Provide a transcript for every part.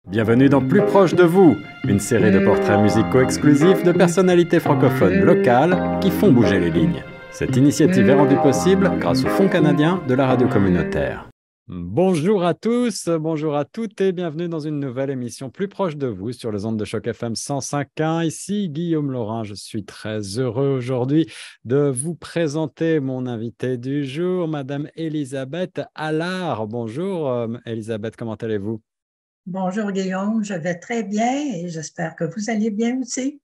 Bienvenue dans Plus proche de vous, une série de portraits musicaux exclusifs de personnalités francophones locales qui font bouger les lignes. Cette initiative est rendue possible grâce au Fonds canadien de la radio communautaire. Bonjour à tous, bonjour à toutes et bienvenue dans une nouvelle émission Plus proche de vous sur les ondes de Choc FM 105.1. Ici Guillaume Laurin, je suis très heureux aujourd'hui de vous présenter mon invité du jour, Madame Elisabeth Allard. Bonjour Elisabeth, comment allez-vous? Bonjour Guillaume, je vais très bien et j'espère que vous allez bien aussi.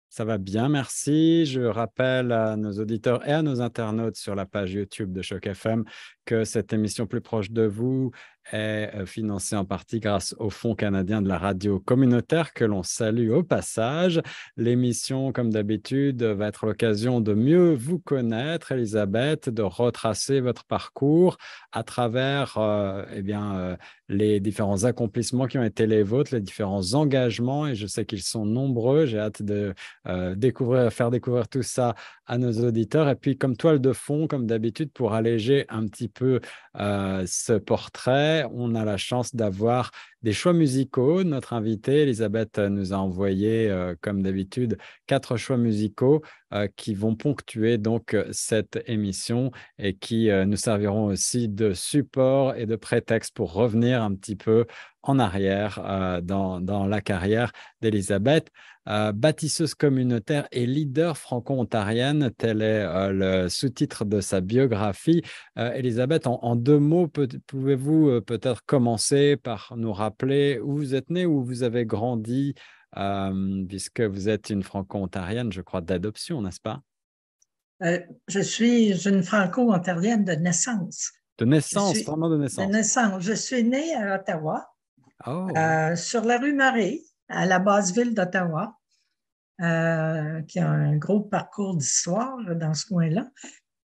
Ça va bien, merci. Je rappelle à nos auditeurs et à nos internautes sur la page YouTube de Choc FM que cette émission Plus proche de vous est financée en partie grâce au Fonds canadien de la radio communautaire que l'on salue au passage. L'émission, comme d'habitude, va être l'occasion de mieux vous connaître, Elisabeth, de retracer votre parcours à travers les différents accomplissements qui ont été les vôtres, les différents engagements, et je sais qu'ils sont nombreux. J'ai hâte de faire découvrir tout ça à nos auditeurs. Et puis, comme toile de fond, comme d'habitude, pour alléger un petit peu ce portrait, on a la chance d'avoir des choix musicaux. Notre invitée, Elisabeth, nous a envoyé, comme d'habitude, 4 choix musicaux qui vont ponctuer donc cette émission et qui nous serviront aussi de support et de prétexte pour revenir un petit peu en arrière dans la carrière d'Elisabeth. Bâtisseuse communautaire et leader franco-ontarienne, tel est le sous-titre de sa biographie. Elisabeth, en 2 mots, pouvez-vous peut-être commencer par nous rappeler où vous êtes née, où vous avez grandi, puisque vous êtes une franco-ontarienne, je crois, d'adoption, n'est-ce pas? Je suis une franco-ontarienne de naissance. De Je naissance, suis vraiment de de naissance. naissance. Je suis née à Ottawa, Oh, sur la rue Marie, à la basse ville d'Ottawa, qui a un gros parcours d'histoire là, dans ce coin-là.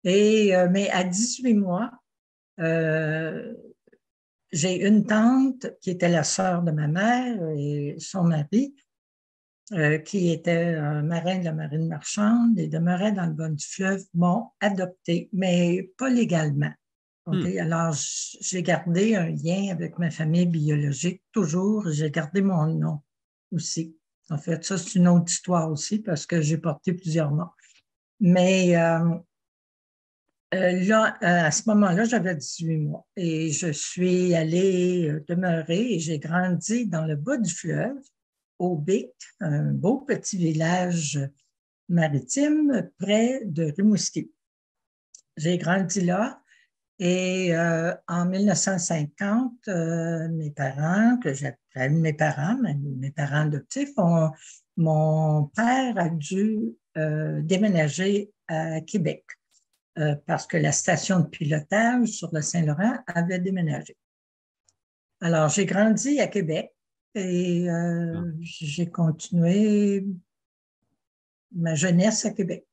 Mais à 18 mois, euh, j'ai une tante qui était la sœur de ma mère et son mari, qui était un marin de la marine marchande et demeurait dans le bas du fleuve, m'ont adopté, mais pas légalement. OK? hmm. Alors, j'ai gardé un lien avec ma famille biologique toujours. J'ai gardé mon nom aussi. En fait, ça, c'est une autre histoire aussi parce que j'ai porté plusieurs noms. Mais là, à ce moment-là, j'avais 18 mois et je suis allée demeurer et j'ai grandi dans le bas du fleuve, au Bic, un beau petit village maritime près de Rimouski. J'ai grandi là et en 1950, mes parents, que j'appelle mes parents adoptifs, mon père a dû déménager à Québec parce que la station de pilotage sur le Saint-Laurent avait déménagé. Alors, j'ai grandi à Québec et j'ai continué ma jeunesse à Québec.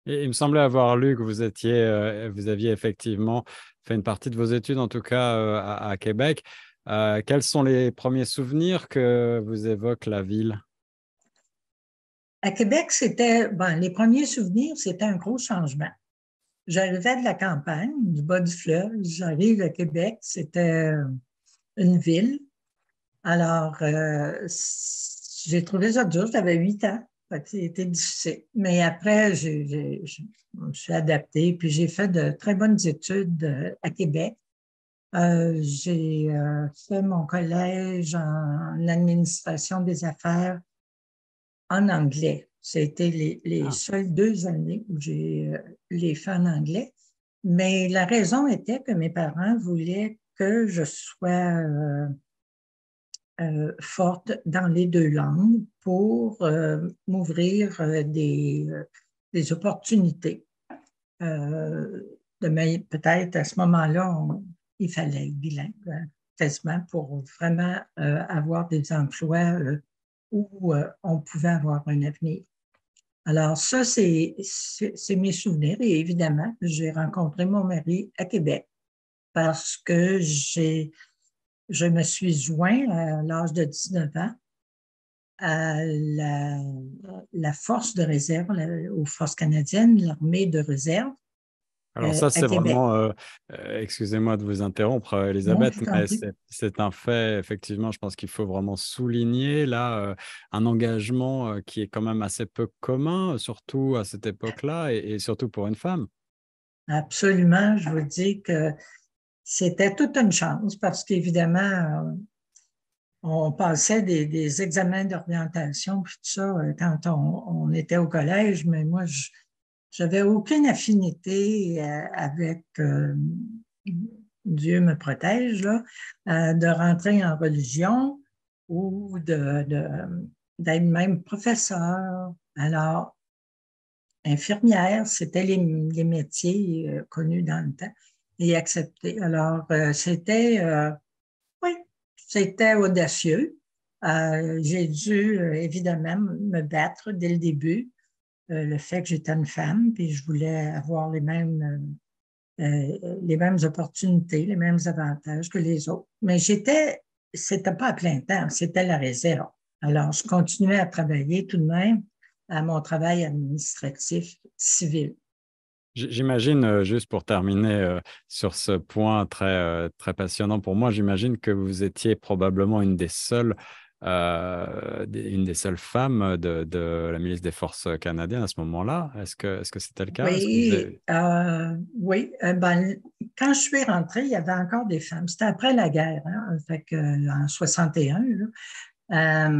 Et il me semblait avoir lu que vous aviez effectivement fait une partie de vos études, en tout cas à Québec. Quels sont les premiers souvenirs que vous évoque la ville? À Québec, les premiers souvenirs, c'était un gros changement. J'arrivais de la campagne, du bas du fleuve, j'arrive à Québec, c'était une ville. Alors, j'ai trouvé ça dur, j'avais 8 ans, c'était difficile. Mais après, je me suis adaptée, puis j'ai fait de très bonnes études à Québec. J'ai fait mon collège en administration des affaires en anglais. C'était les Ah, seules 2 années où j'ai les fait en anglais. Mais la raison était que mes parents voulaient que je sois forte dans les 2 langues pour m'ouvrir des opportunités. Peut-être à ce moment-là, il fallait être bilingue, quasiment pour vraiment avoir des emplois où on pouvait avoir un avenir. Alors, ça, c'est mes souvenirs. Et évidemment, j'ai rencontré mon mari à Québec parce que je me suis joint à l'âge de 19 ans à la force de réserve, aux forces canadiennes, l'armée de réserve. Alors ça, à c'est Québec. vraiment, excusez-moi de vous interrompre, Non, Elisabeth, je t'en mais prie. c'est un fait, effectivement, je pense qu'il faut vraiment souligner là un engagement qui est quand même assez peu commun, surtout à cette époque-là, et surtout pour une femme. Absolument, je vous dis que c'était toute une chance parce qu'évidemment, on passait des examens d'orientation, puis tout ça, quand on était au collège, mais moi, je n'avais aucune affinité avec Dieu me protège, là, de rentrer en religion ou d'être même professeur. Alors, infirmière, c'était les métiers connus dans le temps et acceptés. Alors, oui, c'était audacieux. J'ai dû évidemment me battre dès le début. Le fait que j'étais une femme, puis je voulais avoir les mêmes opportunités, les mêmes avantages que les autres. Mais c'était pas à plein temps, c'était la réserve. Alors, je continuais à travailler tout de même à mon travail administratif civil. J'imagine, juste pour terminer sur ce point très passionnant pour moi, j'imagine que vous étiez probablement une des seules femmes de la milice des forces canadiennes à ce moment-là. Est-ce que c'était le cas? Est-ce que vous Oui, avez... ben, quand je suis rentrée, il y avait encore des femmes. C'était après la guerre, hein, fait que, en 61, là.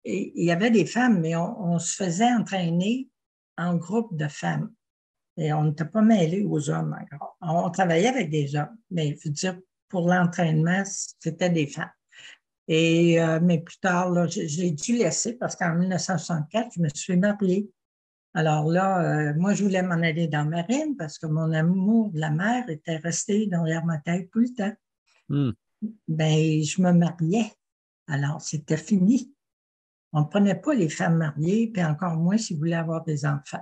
Et il y avait des femmes, mais on se faisait entraîner en groupe de femmes. Et on n'était pas mêlés aux hommes encore. On travaillait avec des hommes, mais je veux dire, pour l'entraînement, c'était des femmes. Mais plus tard, là, j'ai dû laisser parce qu'en 1964, je me suis mariée. Alors là, moi, je voulais m'en aller dans la marine parce que mon amour de la mer était resté derrière ma tête tout le temps. Hmm. Ben, je me mariais. Alors, c'était fini. On ne prenait pas les femmes mariées, puis encore moins s'ils voulaient avoir des enfants.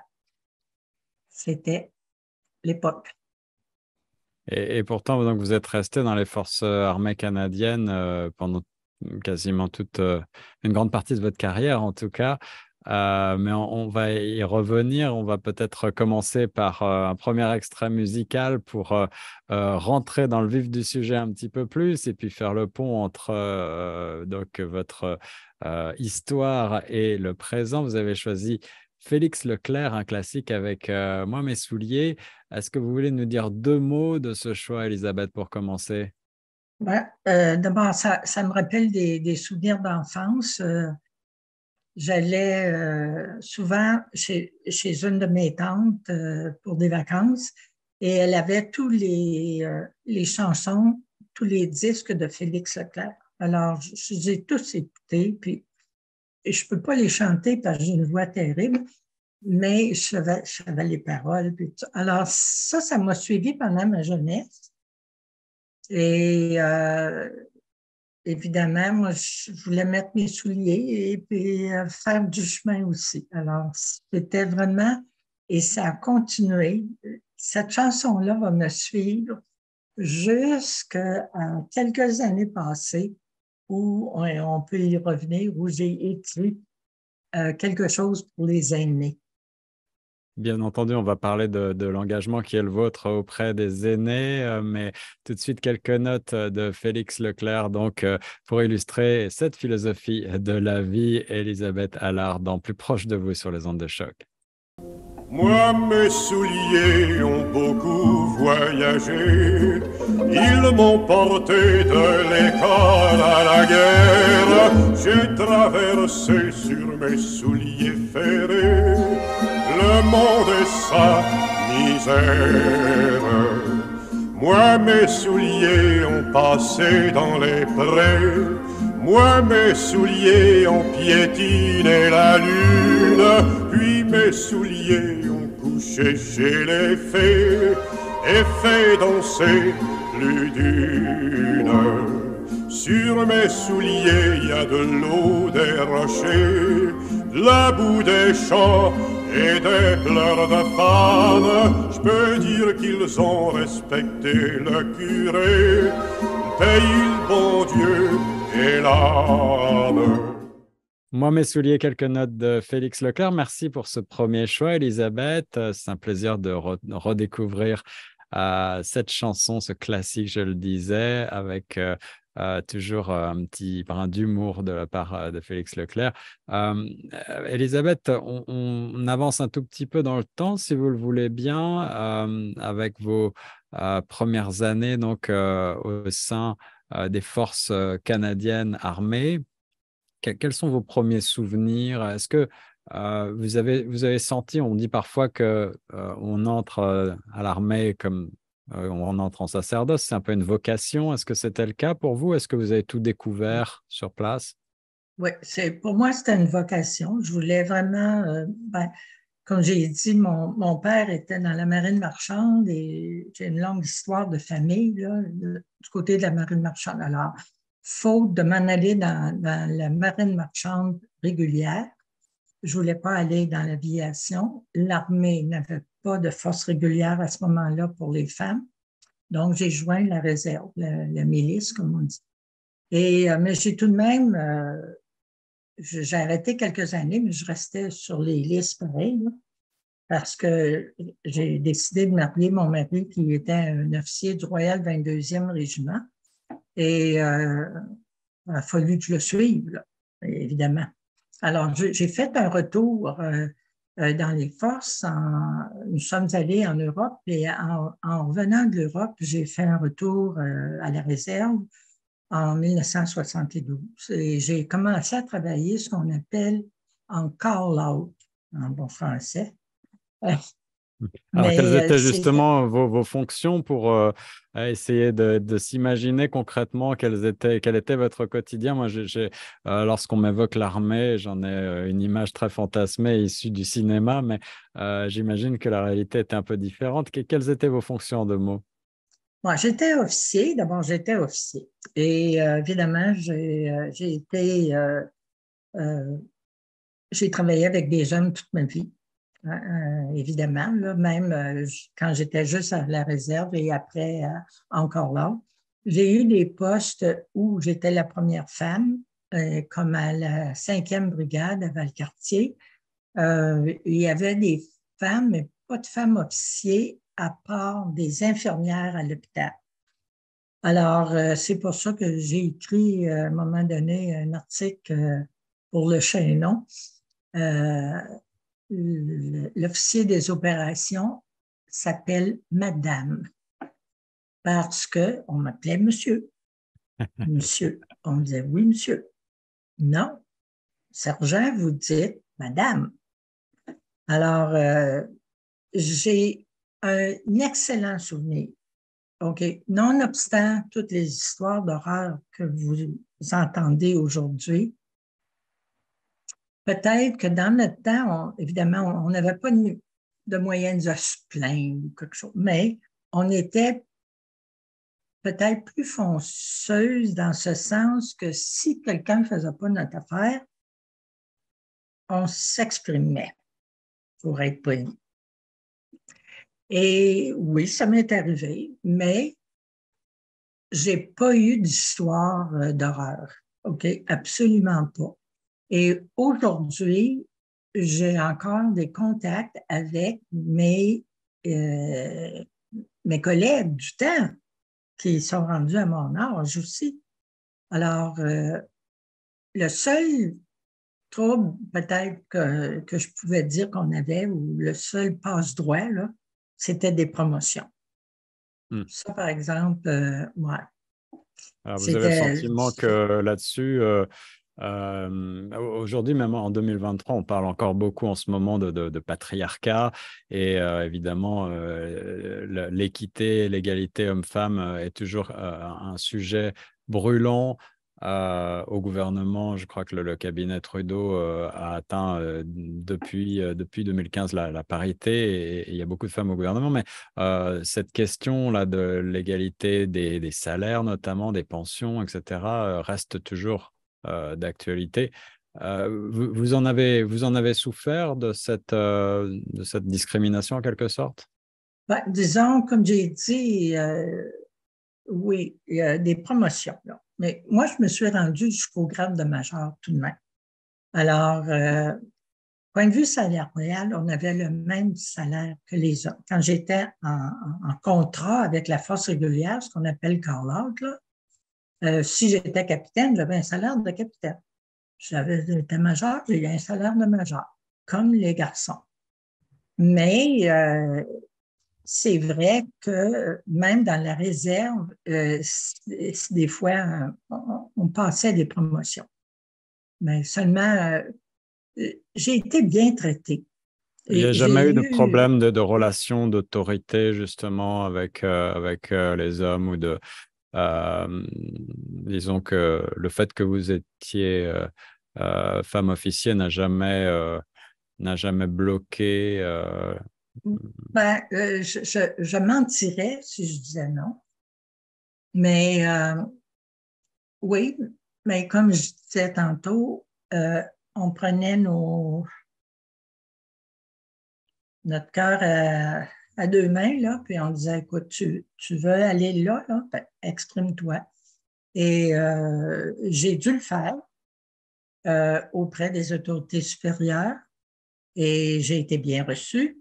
C'était l'époque. Et pourtant, donc, vous êtes resté dans les forces armées canadiennes pendant quasiment une grande partie de votre carrière, en tout cas. Mais on va y revenir. On va peut-être commencer par un premier extrait musical pour rentrer dans le vif du sujet un petit peu plus et puis faire le pont entre donc votre histoire et le présent. Vous avez choisi Félix Leclerc, un classique avec Moi, mes souliers. Est-ce que vous voulez nous dire deux mots de ce choix, Elisabeth, pour commencer? Ouais, d'abord, ça me rappelle des souvenirs d'enfance. J'allais souvent chez une de mes tantes pour des vacances et elle avait tous les chansons, tous les disques de Félix Leclerc. Alors, je les ai tous écoutés, puis je ne peux pas les chanter parce que j'ai une voix terrible, mais je savais les paroles. Alors, ça m'a suivi pendant ma jeunesse. Et évidemment, moi, je voulais mettre mes souliers et puis faire du chemin aussi. Alors, c'était vraiment, et ça a continué. Cette chanson-là va me suivre jusqu'à quelques années passées où on peut y revenir, où j'ai écrit quelque chose pour les aînés. Bien entendu, on va parler de l'engagement qui est le vôtre auprès des aînés, mais tout de suite quelques notes de Félix Leclerc, donc pour illustrer cette philosophie de la vie, Elisabeth Allard, dans Plus proche de vous sur les ondes de choc. Moi, mes souliers ont beaucoup voyagé. Ils m'ont porté de l'école à la guerre. J'ai traversé sur mes souliers ferrés le monde et sa misère. Moi, mes souliers ont passé dans les prés. Moi, mes souliers ont piétiné la lune. Puis mes souliers ont couché chez les fées et fait danser plus d'une. Sur mes souliers, il y a de l'eau, des rochers, de la boue des champs et des pleurs de femmes. Je peux dire qu'ils ont respecté le curé, payé le bon Dieu et l'âme. Moi, mes souliers, quelques notes de Félix Leclerc. Merci pour ce premier choix, Elisabeth. C'est un plaisir de redécouvrir cette chanson, ce classique, je le disais, avec toujours un petit brin d'humour de la part de Félix Leclerc. Elisabeth, on avance un tout petit peu dans le temps, si vous le voulez bien, avec vos premières années donc, au sein des forces canadiennes armées. Quels sont vos premiers souvenirs? Est-ce que vous avez senti, on dit parfois que on entre à l'armée comme on entre en sacerdoce, c'est un peu une vocation. Est-ce que c'était le cas pour vous? Est-ce que vous avez tout découvert sur place? Oui, pour moi, c'était une vocation. Je voulais vraiment, comme j'ai dit, mon père était dans la marine marchande et j'ai une longue histoire de famille là, du côté de la marine marchande. Alors, faute de m'en aller dans la marine marchande régulière, je ne voulais pas aller dans l'aviation. L'armée n'avait pas de force régulière à ce moment-là pour les femmes. Donc, j'ai joint la réserve, la milice, comme on dit. Mais j'ai tout de même, j'ai arrêté quelques années, mais je restais sur les listes pareil, là, parce que j'ai décidé de m'appeler mon mari, qui était un officier du Royal 22e Régiment. Et il a fallu que je le suive, là, évidemment. Alors, j'ai fait un retour dans les forces. Nous sommes allés en Europe et en revenant de l'Europe, j'ai fait un retour à la réserve en 1972. Et j'ai commencé à travailler ce qu'on appelle en call-out, en bon français. Alors, quelles Mais étaient justement vos fonctions pour essayer de s'imaginer concrètement quel était votre quotidien? Moi, lorsqu'on m'évoque l'armée, j'en ai une image très fantasmée issue du cinéma, mais j'imagine que la réalité était un peu différente. Quelles étaient vos fonctions de mots? moi, j'étais officier. D'abord, j'étais officier. Et évidemment, j'ai travaillé avec des jeunes toute ma vie. Évidemment, là, même quand j'étais juste à la réserve et après encore là. J'ai eu des postes où j'étais la première femme, comme à la 5e brigade à Valcartier. Il y avait des femmes, mais pas de femmes officiers, à part des infirmières à l'hôpital. Alors, c'est pour ça que j'ai écrit à un moment donné un article pour le Chaînon. L'officier des opérations s'appelle Madame parce qu'on m'appelait Monsieur. Monsieur. On me disait oui, Monsieur. Non, sergent, vous dites Madame. Alors, j'ai un excellent souvenir. OK. Nonobstant toutes les histoires d'horreur que vous entendez aujourd'hui, peut-être que dans notre temps, évidemment, on n'avait pas de moyens de se plaindre ou quelque chose, mais on était peut-être plus fonceuse dans ce sens que si quelqu'un ne faisait pas notre affaire, on s'exprimait pour être poli. Et oui, ça m'est arrivé, mais j'ai pas eu d'histoire d'horreur. OK? Absolument pas. Et aujourd'hui, j'ai encore des contacts avec mes collègues du temps qui sont rendus à mon âge aussi. Alors, le seul trouble peut-être que je pouvais dire qu'on avait, ou le seul passe-droit, là, c'était des promotions. Ça, par exemple, ouais. Alors, vous avez le sentiment que là-dessus, aujourd'hui, même en 2023, on parle encore beaucoup en ce moment de patriarcat et évidemment, l'équité, l'égalité homme-femme est toujours un sujet brûlant. Au gouvernement, je crois que le cabinet Trudeau a atteint depuis 2015 la parité et il y a beaucoup de femmes au gouvernement, mais cette question-là de l'égalité des salaires, notamment des pensions, etc., reste toujours d'actualité. Vous en avez souffert de cette discrimination en quelque sorte? Ben, disons, comme j'ai dit, oui, il y a des promotions, là. Mais moi, je me suis rendue jusqu'au grade de major tout de même. Alors, point de vue salarial, on avait le même salaire que les hommes. Quand j'étais en contrat avec la force régulière, ce qu'on appelle call-out, si j'étais capitaine, j'avais un salaire de capitaine. J'étais major, j'ai eu un salaire de major, comme les garçons. Mais c'est vrai que même dans la réserve, des fois, on passait des promotions. Mais seulement, j'ai été bien traitée. Il n'y a J'ai jamais eu de eu, problème de relation d'autorité, justement, avec les hommes ou disons que le fait que vous étiez femme officier n'a jamais bloqué. je mentirais si je disais non. Mais oui, mais comme je disais tantôt, on prenait notre cœur à deux mains, là, puis on disait, écoute, tu veux aller là, ben, exprime-toi. Et j'ai dû le faire auprès des autorités supérieures et j'ai été bien reçue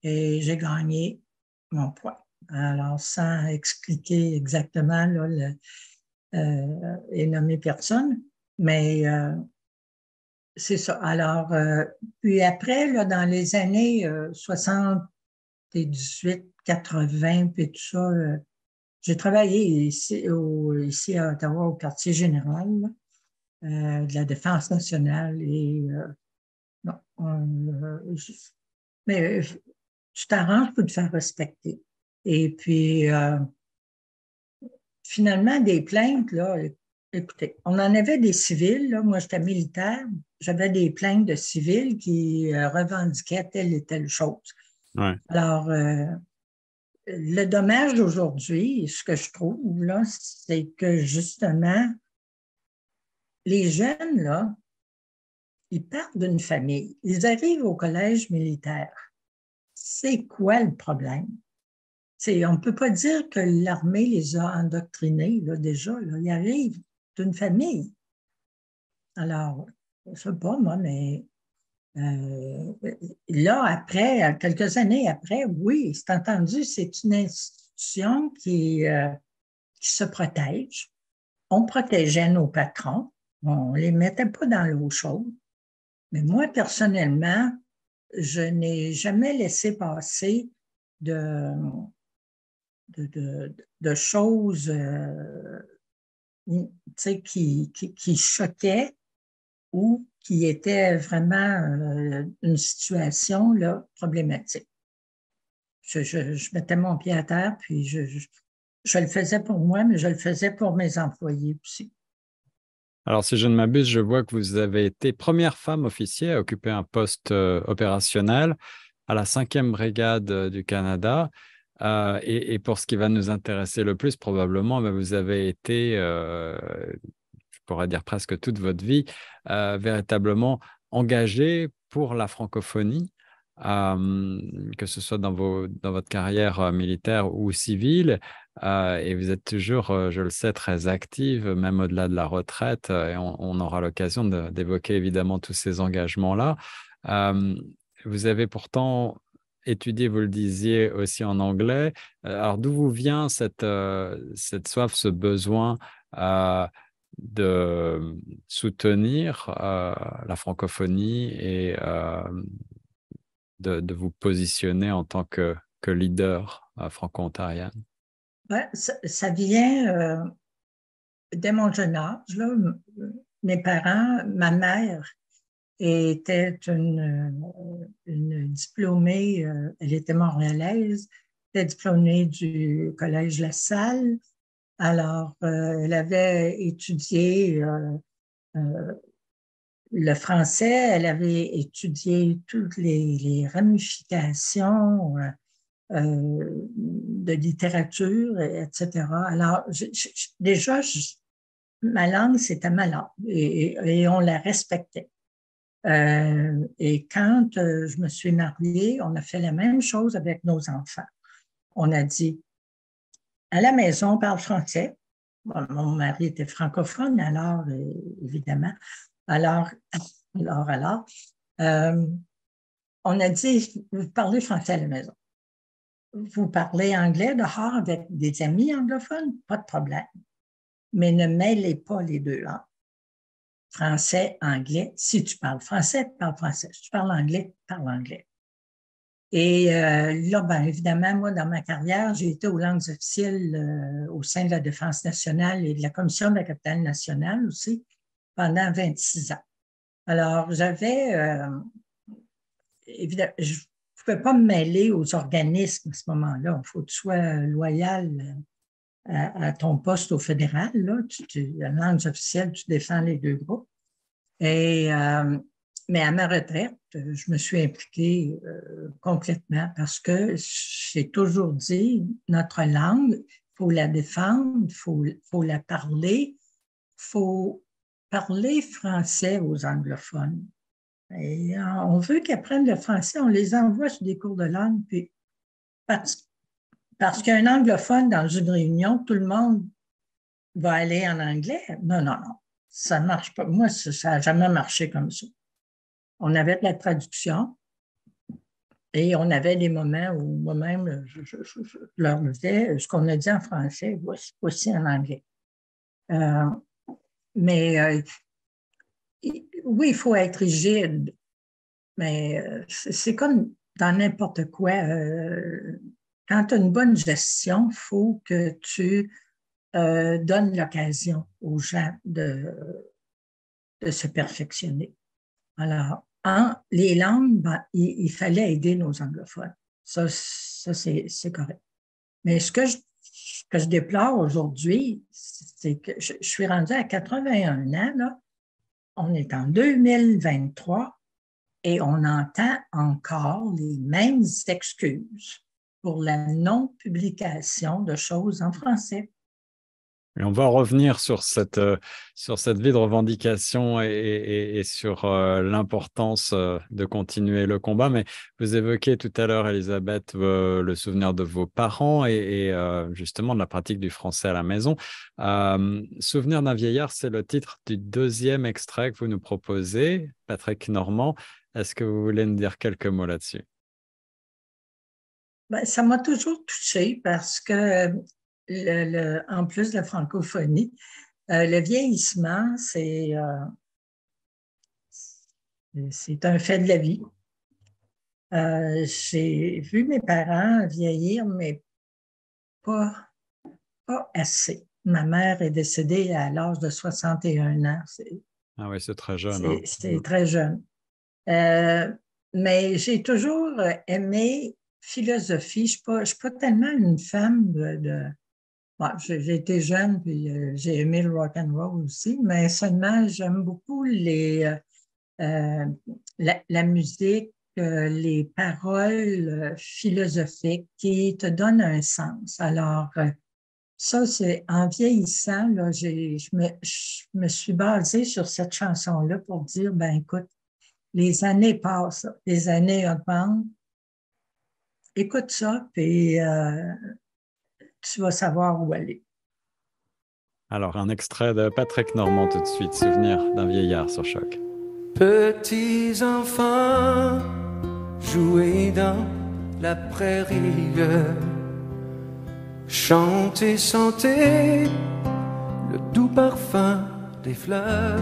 et j'ai gagné mon point. Alors, sans expliquer exactement là, et nommer personne, mais c'est ça. Alors, puis après, là, dans les années 78, 80, puis tout ça, j'ai travaillé ici à Ottawa, au quartier général de la Défense nationale. Et non, mais tu t'arranges pour te faire respecter. Et puis, finalement, des plaintes, là, écoutez, on en avait des civils, là, moi j'étais militaire, j'avais des plaintes de civils qui revendiquaient telle et telle chose. Ouais. Alors, le dommage aujourd'hui, ce que je trouve, là, c'est que justement, les jeunes, là, ils partent d'une famille, ils arrivent au collège militaire. C'est quoi le problème? On ne peut pas dire que l'armée les a endoctrinés, là, déjà. Là, ils arrivent d'une famille. Alors, je ne sais pas, moi, mais là, après, quelques années après, oui, c'est entendu, c'est une institution qui se protège. On protégeait nos patrons. On ne les mettait pas dans l'eau chaude. Mais moi, personnellement, je n'ai jamais laissé passer de choses qui choquaient ou qui étaient vraiment une situation là, problématique. Je mettais mon pied à terre, puis je le faisais pour moi, mais je le faisais pour mes employés aussi. Alors, si je ne m'abuse, je vois que vous avez été première femme officier à occuper un poste opérationnel à la 5e brigade du Canada. Et pour ce qui va nous intéresser le plus, probablement, vous avez été, je pourrais dire presque toute votre vie, véritablement engagée pour la francophonie, que ce soit dans votre carrière militaire ou civile. Et vous êtes toujours, je le sais, très active, même au-delà de la retraite. Et on aura l'occasion d'évoquer évidemment tous ces engagements-là. Vous avez pourtant étudié, vous le disiez, aussi en anglais. Alors, d'où vous vient cette soif, ce besoin de soutenir la francophonie et de vous positionner en tant que leader franco-ontarienne? Ouais, ça vient dès mon jeune âge. Là, mes parents, ma mère était une diplômée, elle était montréalaise, elle était diplômée du Collège La Salle. Alors, elle avait étudié le français, elle avait étudié toutes les ramifications de littérature, etc. Alors, déjà, ma langue, c'était ma langue et on la respectait. Et quand je me suis mariée, on a fait la même chose avec nos enfants. On a dit, à la maison, on parle français. Bon, mon mari était francophone, alors, évidemment. Alors, Alors, on a dit, vous parlez français à la maison. Vous parlez anglais dehors avec des amis anglophones, pas de problème. Mais ne mêlez pas les deux langues. Français, anglais. Si tu parles français, parle français. Si tu parles anglais, parle anglais. Et là, bien évidemment, moi, dans ma carrière, j'ai été aux langues officielles au sein de la Défense nationale et de la Commission de la capitale nationale aussi pendant 26 ans. Alors, évidemment, je ne pouvais pas me mêler aux organismes à ce moment-là. Il faut que tu sois loyal à ton poste au fédéral. Là. La langue officielle, tu défends les deux groupes. Mais à ma retraite, je me suis impliquée complètement parce que j'ai toujours dit, notre langue, il faut la défendre, il faut la parler, il faut parler français aux anglophones. Et on veut qu'ils apprennent le français, on les envoie sur des cours de langue, puis parce qu'un anglophone dans une réunion, tout le monde va aller en anglais. Non, ça ne marche pas. Moi, ça n'a jamais marché comme ça. On avait de la traduction et on avait des moments où moi-même, je leur disais ce qu'on a dit en français, voici en anglais. Oui, il faut être rigide, mais c'est comme dans n'importe quoi. Quand tu as une bonne gestion, il faut que tu donnes l'occasion aux gens de se perfectionner. Alors, les langues, il fallait aider nos anglophones. Ça c'est correct. Mais ce que je déplore aujourd'hui, c'est que je suis rendue à 81 ans, là. On est en 2023 et on entend encore les mêmes excuses pour la non-publication de choses en français. Et on va revenir sur cette vie de revendication et sur l'importance de continuer le combat. Mais vous évoquez tout à l'heure, Elisabeth, le souvenir de vos parents et justement de la pratique du français à la maison. Souvenir d'un vieillard, c'est le titre du deuxième extrait que vous nous proposez, Patrick Normand. Est-ce que vous voulez nous dire quelques mots là-dessus? Ben, ça m'a toujours touchée parce que en plus de la francophonie, le vieillissement, c'est un fait de la vie. J'ai vu mes parents vieillir, mais pas assez. Ma mère est décédée à l'âge de 61 ans. Ah oui, c'est très jeune. C'est très jeune. Mais j'ai toujours aimé philosophie. Je ne suis pas tellement une femme Bon, j'ai été jeune, puis j'ai aimé le rock and roll aussi, mais seulement j'aime beaucoup la musique, les paroles philosophiques qui te donnent un sens. Alors, ça, c'est en vieillissant, là, je me suis basée sur cette chanson-là pour dire, ben écoute, les années passent, les années augmentent. Écoute ça, puis tu vas savoir où aller. Alors, un extrait de Patrick Normand tout de suite, Souvenir d'un vieillard sur Choc. Petits enfants, jouez dans la prairie, chantez, sentez le doux parfum des fleurs.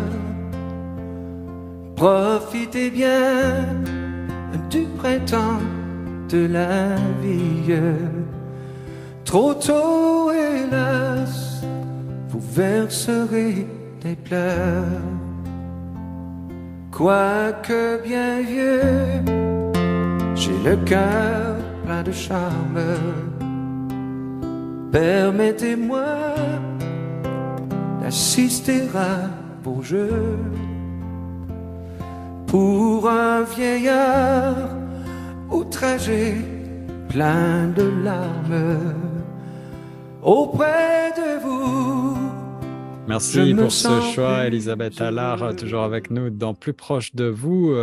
Profitez bien du printemps, de la vie. Trop tôt, hélas, vous verserez des pleurs. Quoique bien vieux, j'ai le cœur plein de charme. Permettez-moi d'assister à vos jeux. Pour un vieillard outragé, plein de larmes, auprès de vous, Merci pour ce choix, Elisabeth Allard, toujours avec nous dans Plus proche de vous.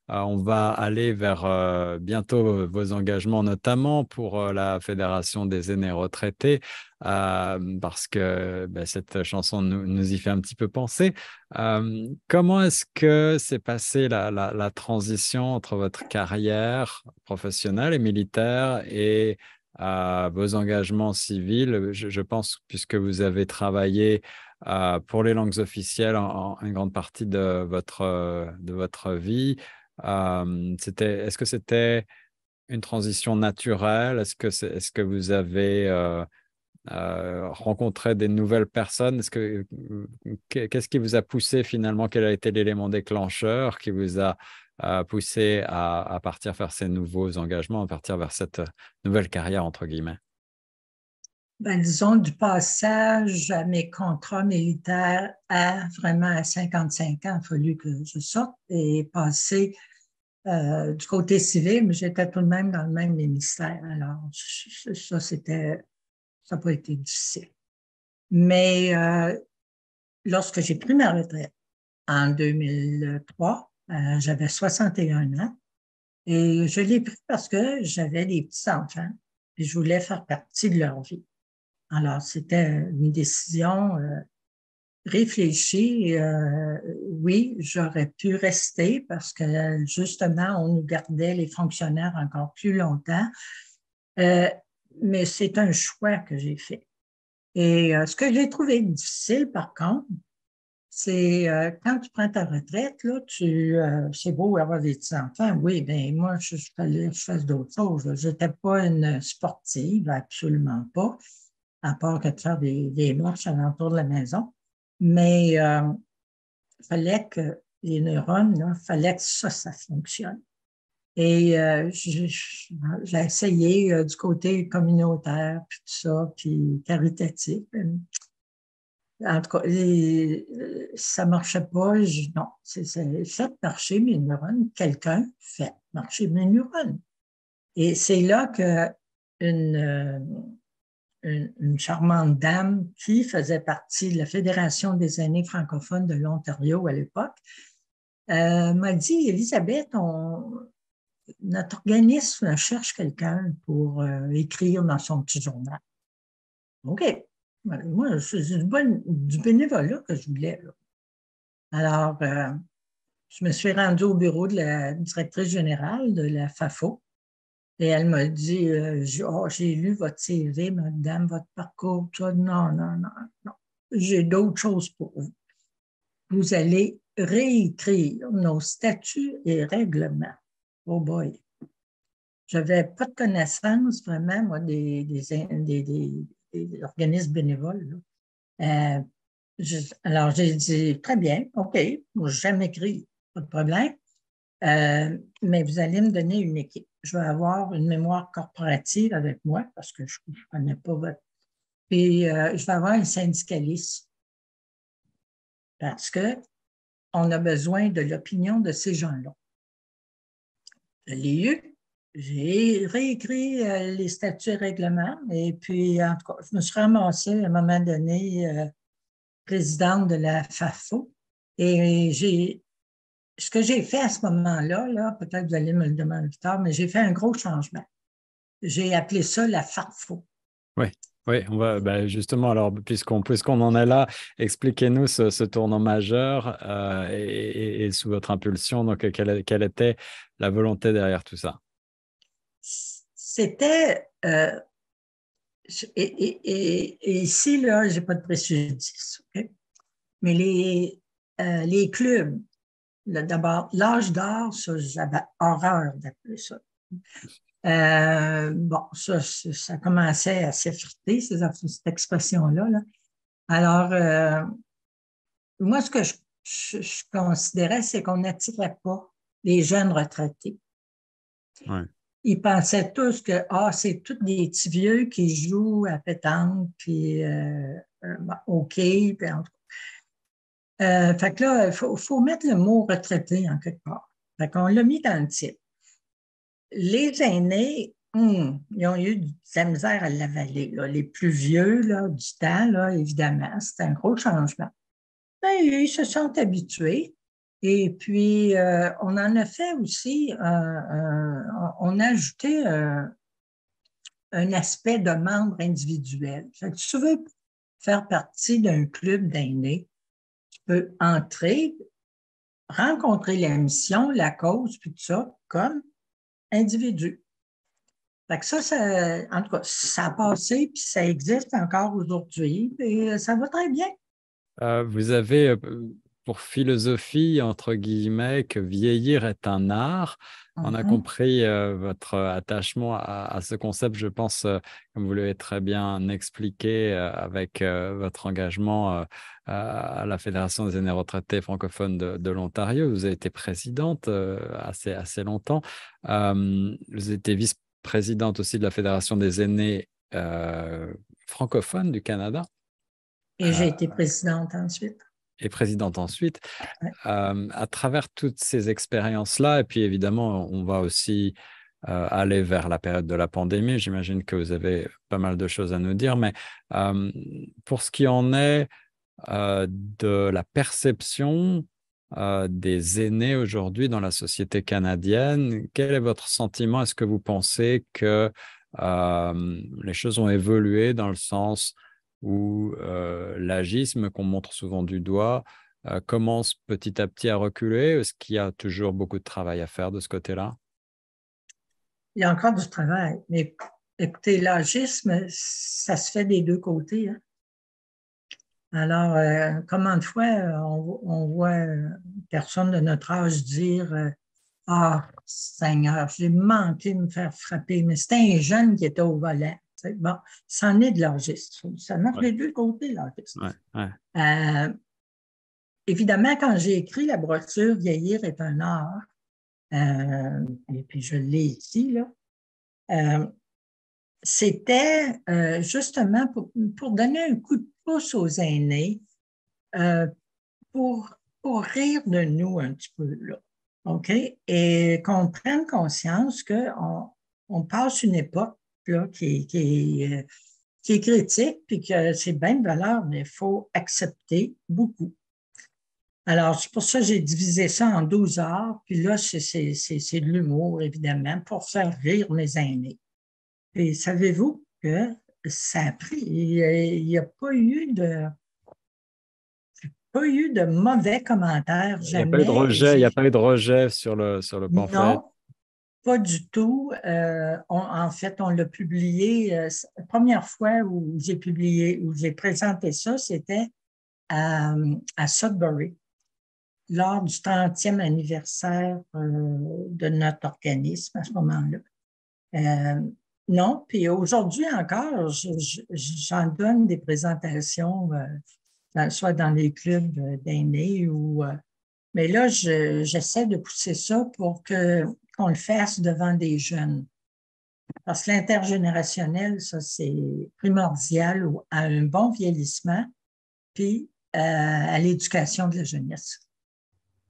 On va aller vers bientôt vos engagements, notamment pour la Fédération des aînés retraités, parce que cette chanson nous y fait un petit peu penser. Comment est-ce que s'est passée la transition entre votre carrière professionnelle et militaire et vos engagements civils? Je pense, puisque vous avez travaillé pour les langues officielles en une grande partie de votre vie. Est-ce que c'était une transition naturelle? Est-ce que vous avez rencontré des nouvelles personnes? Qu'est-ce qui vous a poussé finalement? Quel a été l'élément déclencheur qui vous a poussé à partir vers ces nouveaux engagements, à partir vers cette nouvelle carrière, entre guillemets? Disons, du passage à mes contrats militaires à vraiment à 55 ans, il a fallu que je sorte et passer du côté civil, mais j'étais tout de même dans le même ministère. Alors, ça n'a pas été difficile. Mais lorsque j'ai pris ma retraite en 2003, j'avais 61 ans et je l'ai pris parce que j'avais des petits-enfants et je voulais faire partie de leur vie. Alors, c'était une décision réfléchie. Oui, j'aurais pu rester parce que, justement, on nous gardait les fonctionnaires encore plus longtemps. Mais c'est un choix que j'ai fait. Et ce que j'ai trouvé difficile, par contre, c'est quand tu prends ta retraite, là, c'est beau avoir des petits-enfants. Oui, bien, moi, je fallait que je fasse d'autres choses. Je n'étais pas une sportive, absolument pas, à part que de faire des marches alentour de la maison. Mais il fallait que les neurones, il fallait que ça fonctionne. Et j'ai essayé du côté communautaire, puis tout ça, puis caritatif. En tout cas, ça ne marchait pas. Non, c'est fait marcher mes neurones. Quelqu'un fait marcher mes neurones. Et c'est là une charmante dame qui faisait partie de la Fédération des aînés francophones de l'Ontario à l'époque, m'a dit, Elisabeth, notre organisme cherche quelqu'un pour écrire dans son petit journal. OK. Moi, c'est du bénévolat que je voulais. Là. Alors, je me suis rendue au bureau de la directrice générale de la FAFO. Et elle m'a dit, j'ai lu votre CV, madame, votre parcours, tout ça. Non. J'ai d'autres choses pour vous. Vous allez réécrire nos statuts et règlements. Oh boy. Je n'avais pas de connaissance vraiment, moi, des organismes bénévoles. Alors, j'ai dit, très bien, OK, moi, je n'ai jamais écrit, pas de problème. Mais vous allez me donner une équipe. Je vais avoir une mémoire corporative avec moi parce que je ne connais pas votre... Puis, je vais avoir un syndicaliste parce qu'on a besoin de l'opinion de ces gens-là. Je l'ai eu. J'ai réécrit les statuts et règlements et puis, en tout cas, je me suis ramassée à un moment donné présidente de la FAFO et ce que j'ai fait à ce moment-là, peut-être vous allez me le demander plus tard, mais j'ai fait un gros changement. J'ai appelé ça la FAFO. Oui, on va justement, alors, puisqu'on en est là, expliquez-nous ce tournant majeur et sous votre impulsion, donc quelle était la volonté derrière tout ça? C'était, et ici, là, je n'ai pas de préjudice, OK? Mais les clubs, d'abord, l'âge d'or, ça, j'avais horreur d'appeler ça. Ça commençait à s'effriter, cette expression-là. Là. Alors, moi, ce que je considérais, c'est qu'on n'attirait pas les jeunes retraités. Ouais. Ils pensaient tous que c'est tous des petits vieux qui jouent à pétanque, puis OK, puis en tout cas. Fait que là, il faut mettre le mot retraité en quelque part. Fait qu'on l'a mis dans le titre. Les aînés, Ils ont eu de la misère à l'avaler, là. Les plus vieux là, du temps, là, évidemment, c'était un gros changement. Ben, ils se sont habitués. Et puis, on en a fait aussi, on a ajouté un aspect de membre individuel. Fait que si tu veux faire partie d'un club d'aînés, tu peux entrer, rencontrer la mission, la cause, puis tout ça, comme individu. Fait que ça, en tout cas, ça a passé, puis ça existe encore aujourd'hui, et ça va très bien. Vous avez pour philosophie, entre guillemets, que vieillir est un art. On a compris votre attachement à ce concept, je pense, comme vous l'avez très bien expliqué, avec votre engagement à la Fédération des aînés retraités francophones de l'Ontario. Vous avez été présidente assez longtemps. Vous étiez vice-présidente aussi de la Fédération des aînés francophones du Canada. Et j'ai été présidente ensuite. Et présidente ensuite. Ouais. À travers toutes ces expériences-là, et puis évidemment, on va aussi aller vers la période de la pandémie. J'imagine que vous avez pas mal de choses à nous dire, mais pour ce qui en est de la perception des aînés aujourd'hui dans la société canadienne, quel est votre sentiment? Est-ce que vous pensez que les choses ont évolué dans le sens où l'agisme qu'on montre souvent du doigt commence petit à petit à reculer? Est-ce qu'il y a toujours beaucoup de travail à faire de ce côté-là? Il y a encore du travail, mais écoutez, l'agisme, ça se fait des deux côtés. Hein? Alors, combien de fois on voit une personne de notre âge dire Ah, Seigneur, j'ai manqué de me faire frapper, mais c'était un jeune qui était au volant. Bon, c'en est de l'agisme. Ça marche des deux côtés, l'agisme. Évidemment, quand j'ai écrit la brochure Vieillir est un art, et puis je l'ai ici, là, c'était justement pour donner un coup de pouce aux aînés, pour rire de nous un petit peu, là. OK? Et qu'on prenne conscience qu'on passe une époque là, qui est critique, puis que c'est bien de valeur, mais il faut accepter beaucoup. Alors, c'est pour ça que j'ai divisé ça en 12 arts, puis là, c'est de l'humour, évidemment, pour faire rire mes aînés. Et savez-vous que ça a pris, il n'y a pas eu de mauvais commentaires, jamais. Il n'y a pas eu de rejet sur le pamphlet? Non, pas du tout. En fait, on l'a publié, la première fois où j'ai présenté ça, c'était à Sudbury, lors du 30e anniversaire de notre organisme à ce moment-là. Non, puis aujourd'hui encore, j'en donne des présentations, soit dans les clubs d'aînés ou... mais là, j'essaie de pousser ça pour qu'on le fasse devant des jeunes. Parce que l'intergénérationnel, ça, c'est primordial à un bon vieillissement, puis à l'éducation de la jeunesse.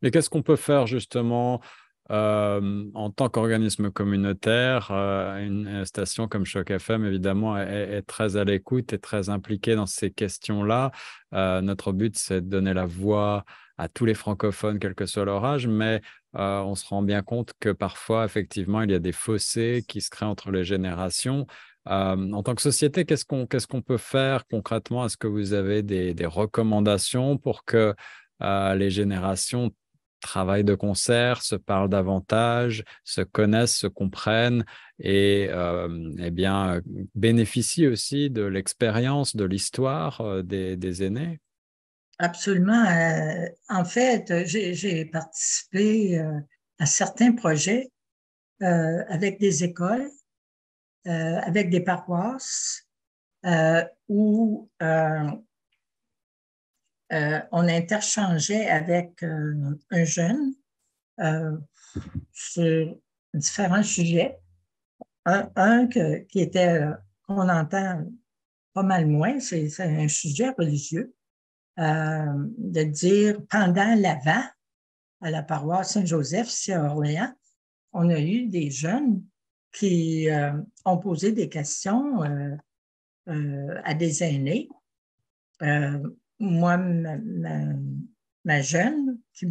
Et qu'est-ce qu'on peut faire justement en tant qu'organisme communautaire? Une station comme Choc FM, évidemment, est très à l'écoute et très impliquée dans ces questions-là. Notre but, c'est de donner la voix à tous les francophones, quel que soit leur âge, mais on se rend bien compte que parfois, effectivement, il y a des fossés qui se créent entre les générations. En tant que société, qu'est-ce qu'on peut faire concrètement? Est-ce que vous avez des recommandations pour que les générations travaillent de concert, se parlent davantage, se connaissent, se comprennent et bien, bénéficient aussi de l'expérience, de l'histoire des aînés? Absolument. En fait, j'ai participé à certains projets avec des écoles, avec des paroisses, où on interchangeait avec un jeune sur différents sujets. Un qui était, qu'on entend pas mal moins, c'est un sujet religieux. De dire, pendant l'Avent, à la paroisse Saint-Joseph, ici à Orléans, on a eu des jeunes qui ont posé des questions à des aînés. Moi, ma jeune, puis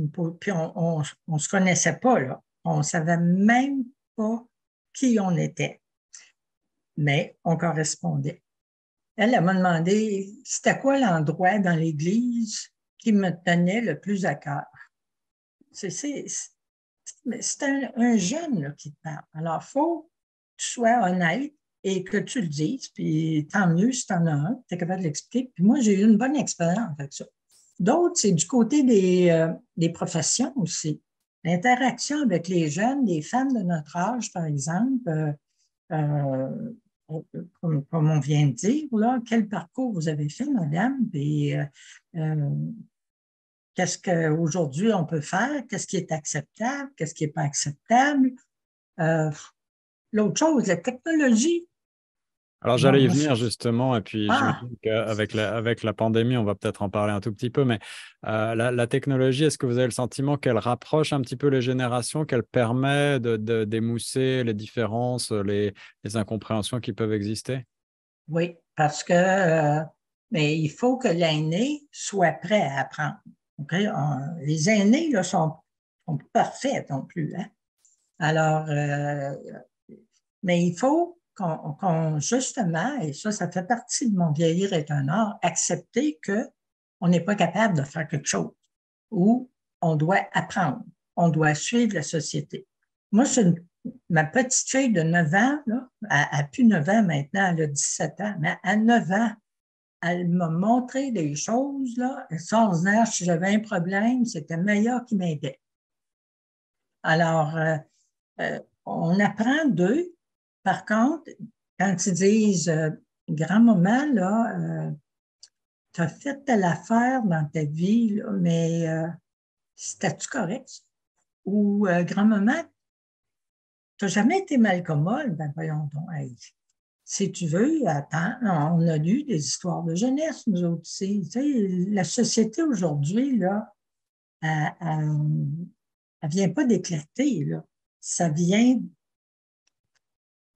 on ne se connaissait pas, là. On ne savait même pas qui on était, mais on correspondait. Elle m'a demandé c'était quoi l'endroit dans l'Église qui me tenait le plus à cœur. C'est un jeune là, qui te parle. Alors, il faut que tu sois honnête et que tu le dises, puis tant mieux si tu en as un, tu es capable de l'expliquer. Puis moi, j'ai eu une bonne expérience avec ça. D'autres, c'est du côté des professions aussi. L'interaction avec les jeunes, les femmes de notre âge, par exemple, comme on vient de dire, là, quel parcours vous avez fait, madame, et qu'est-ce qu'aujourd'hui on peut faire, qu'est-ce qui est acceptable, qu'est-ce qui n'est pas acceptable. L'autre chose, la technologie. Alors, j'allais y venir justement, et puis Ah, j'imagine qu'avec avec la pandémie, on va peut-être en parler un tout petit peu, mais la technologie, est-ce que vous avez le sentiment qu'elle rapproche un petit peu les générations, qu'elle permet d'émousser les différences, les incompréhensions qui peuvent exister? oui, parce que mais il faut que l'aîné soit prêt à apprendre. Okay? Les aînés là, sont pas parfaits non plus. Hein? Alors, mais il faut justement, et ça fait partie de mon vieillir est un art, accepter qu'on n'est pas capable de faire quelque chose ou on doit apprendre, on doit suivre la société. Moi, ma petite fille de 9 ans, là, elle n'a plus 9 ans maintenant, elle a 17 ans, mais à 9 ans, elle m'a montré des choses, là, extraordinaires. Si j'avais un problème, c'était meilleur qui m'aidait. Alors, on apprend d'eux. Par contre, quand ils disent grand-maman, là, tu as fait telle affaire dans ta vie, là, mais c'était-tu correct? Ou grand-maman, tu n'as jamais été malcommode? Ben voyons donc, hey, si tu veux, attends, on a lu des histoires de jeunesse, nous autres aussi. Tu sais, la société aujourd'hui, là, elle ne vient pas d'éclater, là. Ça vient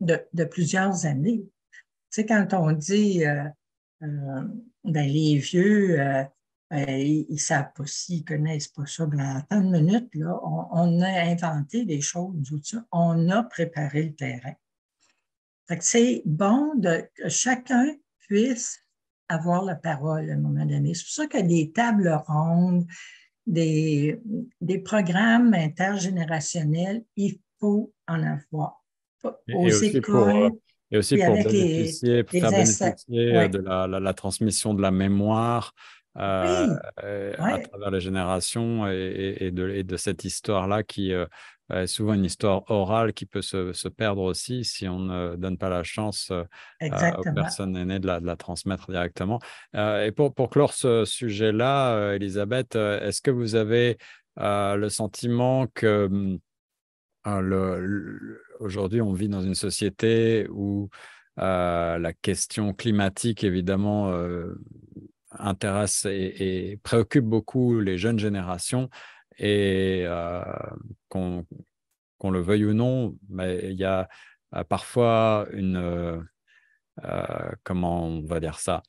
de plusieurs années. Tu sais, quand on dit ben, les vieux, ils ne savent pas s'ils ne connaissent pas ça. Ben, attends une minute, là, on a inventé des choses, tout ça. On a préparé le terrain. Fait que c'est bon que chacun puisse avoir la parole à un moment donné. C'est pour ça qu'il y a des tables rondes, des programmes intergénérationnels, il faut en avoir. Aux Et aussi écoles, et aussi puis pour avec bénéficier, pour faire bénéficier ouais. de la transmission de la mémoire Oui, à oui, travers les générations et de cette histoire-là qui est souvent une histoire orale qui peut se perdre aussi si on ne donne pas la chance aux exactement. personnes aînées de la transmettre directement. Et pour clore ce sujet-là, Elisabeth, est-ce que vous avez le sentiment que aujourd'hui, on vit dans une société où la question climatique, évidemment, intéresse et préoccupe beaucoup les jeunes générations et qu'on qu'on le veuille ou non, mais il y a parfois comment on va dire ça,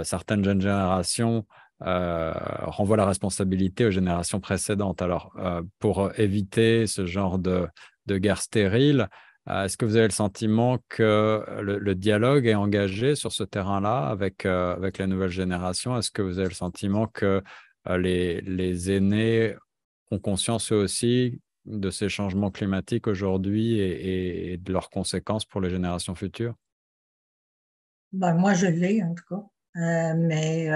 certaines jeunes générations renvoient la responsabilité aux générations précédentes. Alors, pour éviter ce genre de guerre stérile, est-ce que vous avez le sentiment que le dialogue est engagé sur ce terrain-là avec la nouvelle génération? Est-ce que vous avez le sentiment que les aînés ont conscience eux aussi de ces changements climatiques aujourd'hui et de leurs conséquences pour les générations futures? Ben, moi, je l'ai, en tout cas. Mais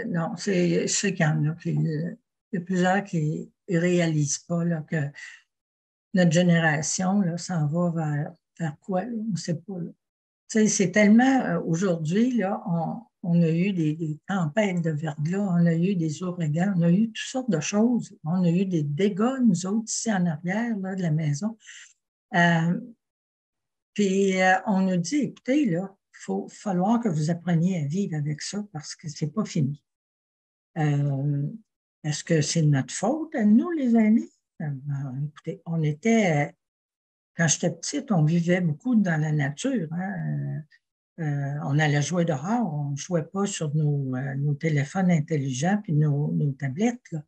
non, c'est qu'il y en a. Il y a plusieurs qui ne réalisent pas là, que notre génération là, s'en va vers quoi? Là? On ne sait pas. Là. Tu sais, c'est tellement, aujourd'hui, là, on a eu des tempêtes de verglas, on a eu des ouragans, on a eu toutes sortes de choses. On a eu des dégâts, nous autres, ici en arrière là, de la maison. Puis on nous dit, écoutez, là, il va falloir que vous appreniez à vivre avec ça parce que c'est pas fini. Est-ce que c'est notre faute à nous, les aînés? Ben, écoutez, on était quand j'étais petite, on vivait beaucoup dans la nature. Hein. On allait jouer dehors, on ne jouait pas sur nos téléphones intelligents puis nos tablettes. Là.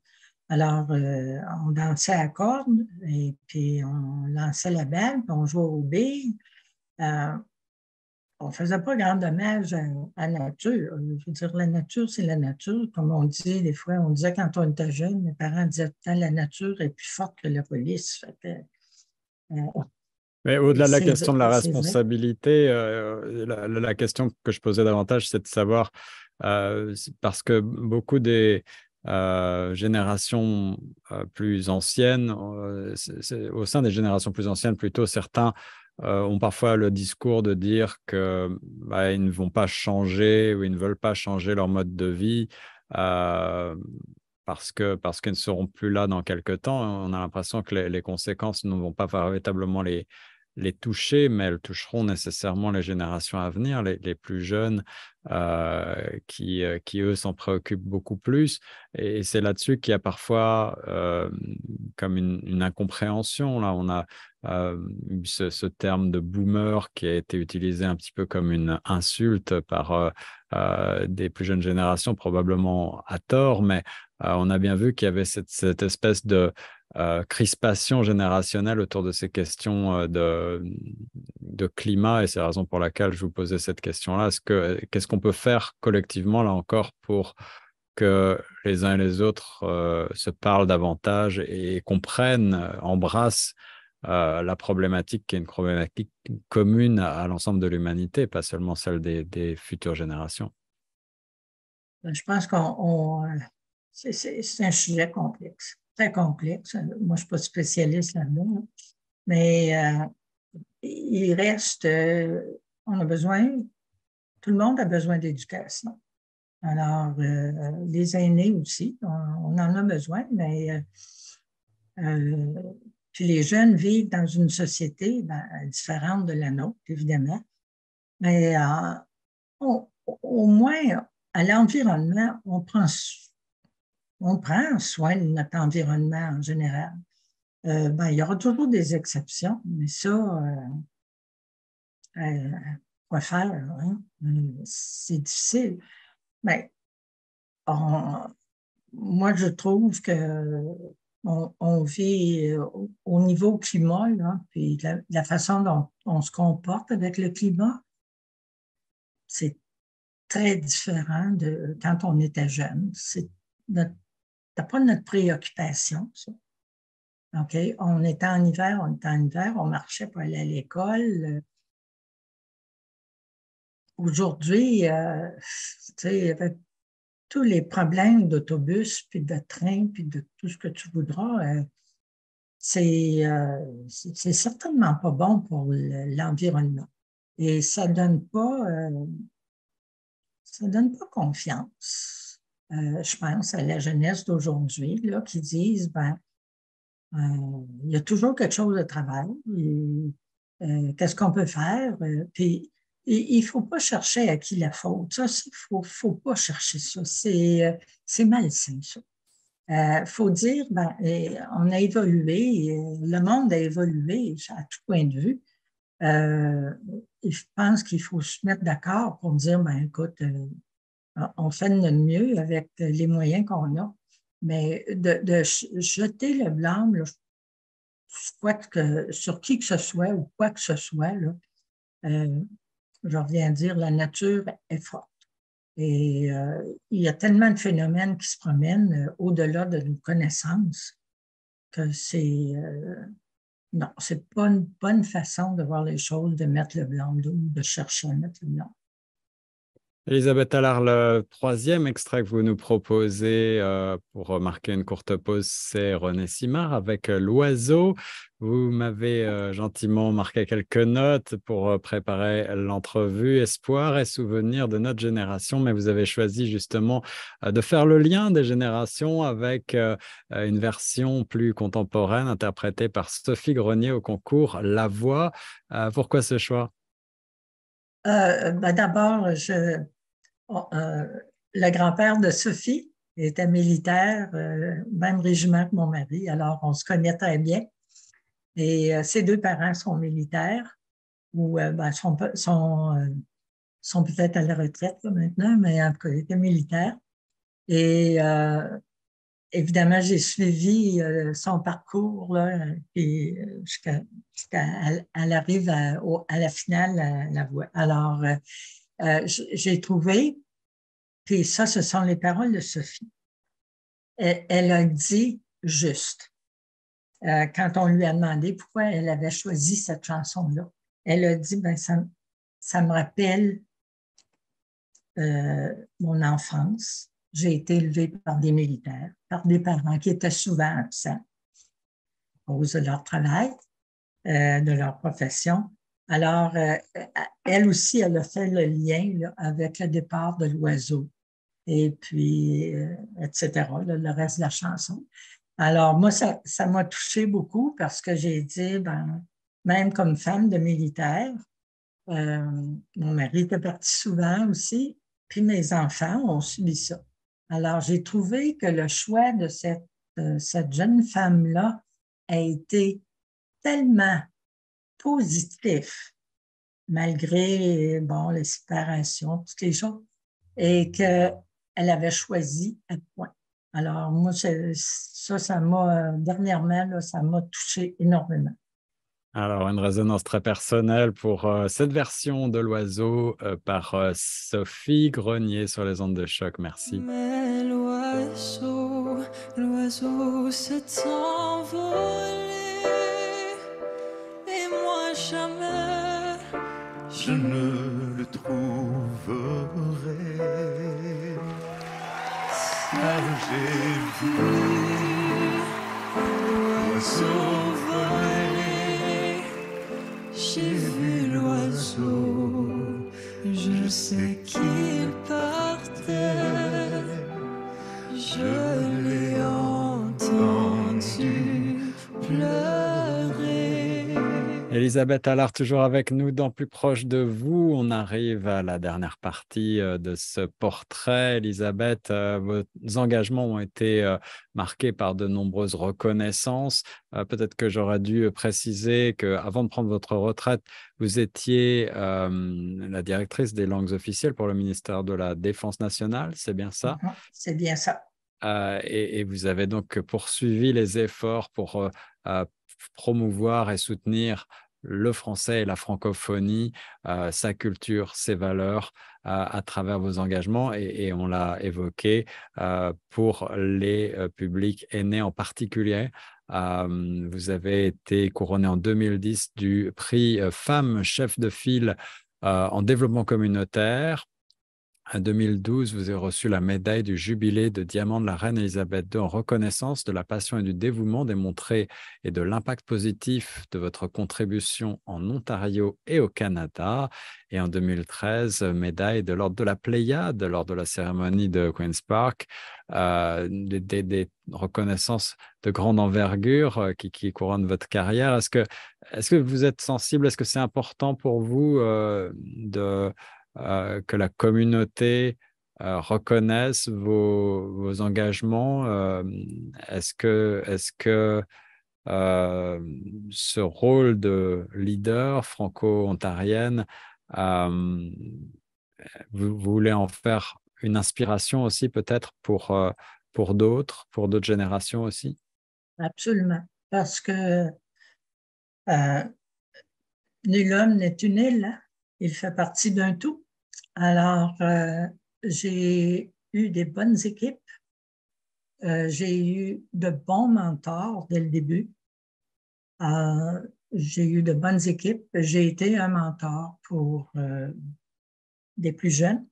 Alors, on dansait à cordes et puis on lançait la balle, puis on jouait aux billes. On ne faisait pas grand dommage à la nature. Je veux dire, la nature, c'est la nature. Comme on dit des fois, on disait quand on était jeune, mes parents disaient tout le temps, la nature est plus forte que la police. Fait que, Mais au-delà de la question de la c'est vrai. responsabilité, la question que je posais davantage, c'est de savoir, parce que beaucoup des générations plus anciennes, au sein des générations plus anciennes, plutôt, certains ont parfois le discours de dire que ils ne vont pas changer ou ils ne veulent pas changer leur mode de vie. Parce qu'ils ne seront plus là dans quelques temps. On a l'impression que les conséquences ne vont pas véritablement les toucher, mais elles toucheront nécessairement les générations à venir, les plus jeunes, qui eux, s'en préoccupent beaucoup plus. Et c'est là-dessus qu'il y a parfois comme une incompréhension. Là, on a eu ce terme de boomer qui a été utilisé un petit peu comme une insulte par des plus jeunes générations, probablement à tort, mais on a bien vu qu'il y avait cette espèce de crispation générationnelle autour de ces questions de climat, et c'est la raison pour laquelle je vous posais cette question-là. Qu'est-ce qu'on peut faire collectivement, là encore, pour que les uns et les autres se parlent davantage et comprennent, embrassent la problématique qui est une problématique commune à l'ensemble de l'humanité, pas seulement celle des futures générations? Je pense c'est un sujet complexe, très complexe. Moi, je ne suis pas spécialiste là-dedans, mais il reste, on a besoin, tout le monde a besoin d'éducation. Alors, les aînés aussi, on en a besoin, mais puis les jeunes vivent dans une société différente de la nôtre, évidemment, mais au moins, à l'environnement, on prend soin de notre environnement en général. Il y aura toujours des exceptions, mais ça, quoi faire? Hein? C'est difficile. Mais moi, je trouve que on vit au niveau climat, là, puis la façon dont on se comporte avec le climat, c'est très différent de quand on était jeune. C'est pas notre préoccupation, ça. OK? On était en hiver, on marchait pour aller à l'école. Aujourd'hui, avec tous les problèmes d'autobus, puis de train, puis de tout ce que tu voudras, c'est certainement pas bon pour l'environnement. Et ça donne pas confiance, je pense, à la jeunesse d'aujourd'hui, là, qui disent, il y a toujours quelque chose de travail. Qu'est-ce qu'on peut faire? Puis, il ne faut pas chercher à qui la faute. Ça, il ne faut pas chercher ça. C'est malsain, ça. Il faut dire, on a évolué, le monde a évolué à tout point de vue. Je pense qu'il faut se mettre d'accord pour dire, écoute, on fait de notre mieux avec les moyens qu'on a. Mais de jeter le blâme, là, sur qui que ce soit ou quoi que ce soit, là, je reviens à dire, la nature est forte. Et il y a tellement de phénomènes qui se promènent au-delà de nos connaissances que non, c'est pas une bonne façon de voir les choses, de mettre le blâme, de chercher à mettre le blâme. Elisabeth Allard, le troisième extrait que vous nous proposez pour marquer une courte pause, c'est René Simard avec L'Oiseau. Vous m'avez gentiment marqué quelques notes pour préparer l'entrevue. Espoir et souvenir de notre génération, mais vous avez choisi justement de faire le lien des générations avec une version plus contemporaine interprétée par Sophie Grenier au concours La Voix. Pourquoi ce choix? D'abord, le grand-père de Sophie était militaire, même régiment que mon mari, alors on se connaît très bien. Et ses deux parents sont militaires ou sont peut-être à la retraite là, maintenant, mais en tout cas, ils étaient militaires. Et évidemment, j'ai suivi son parcours là, jusqu'à elle arrive à la finale à la voix. Alors, j'ai trouvé, puis ça, ce sont les paroles de Sophie. Elle a dit juste. Quand on lui a demandé pourquoi elle avait choisi cette chanson-là, elle a dit, ben, ça me rappelle mon enfance. J'ai été élevée par des militaires, par des parents qui étaient souvent absents à cause de leur travail, de leur profession. Alors, elle aussi, elle a fait le lien là, avec le départ de l'oiseau et puis, etc., là, le reste de la chanson. Alors, moi, ça m'a touchée beaucoup parce que j'ai dit, ben, même comme femme de militaire, mon mari était parti souvent aussi, puis mes enfants ont subi ça. Alors, j'ai trouvé que le choix de cette jeune femme-là a été tellement positif, malgré, bon, les séparations, toutes les choses, et qu'elle avait choisi à point. Alors, moi, ça m'a, dernièrement, là, ça m'a touché énormément. Alors, une résonance très personnelle pour cette version de l'oiseau par Sophie Grenier sur les ondes de choc. Merci. Mais l'oiseau s'est envolé et moi jamais je ne le trouverai. Car j'ai vu l'oiseau voler, j'ai vu l'oiseau, je sais qu'il partait, je l'ai entendu pleurer. Elisabeth Allard, toujours avec nous dans Plus proche de vous. On arrive à la dernière partie de ce portrait. Elisabeth, vos engagements ont été marqués par de nombreuses reconnaissances. Peut-être que j'aurais dû préciser qu'avant de prendre votre retraite, vous étiez la directrice des langues officielles pour le ministère de la Défense nationale. C'est bien ça? C'est bien ça. Et vous avez donc poursuivi les efforts pour promouvoir et soutenir le français et la francophonie, sa culture, ses valeurs à travers vos engagements. Et on l'a évoqué pour les publics aînés en particulier. Vous avez été couronné en 2010 du prix Femme chef de file en développement communautaire. En 2012, vous avez reçu la médaille du jubilé de diamant de la reine Elisabeth II en reconnaissance de la passion et du dévouement démontré et de l'impact positif de votre contribution en Ontario et au Canada. Et en 2013, médaille de l'ordre de la Pléiade lors de la cérémonie de Queen's Park. Des reconnaissances de grande envergure qui couronnent votre carrière. Est-ce que vous êtes sensible? Est-ce que c'est important pour vous que la communauté reconnaisse vos engagements? Est-ce que ce rôle de leader franco-ontarienne, vous voulez en faire une inspiration aussi peut-être pour d'autres générations aussi? Absolument. Parce que nul homme n'est une île, hein? Il fait partie d'un tout. Alors, j'ai eu des bonnes équipes. J'ai eu de bons mentors dès le début. J'ai eu de bonnes équipes. J'ai été un mentor pour des plus jeunes.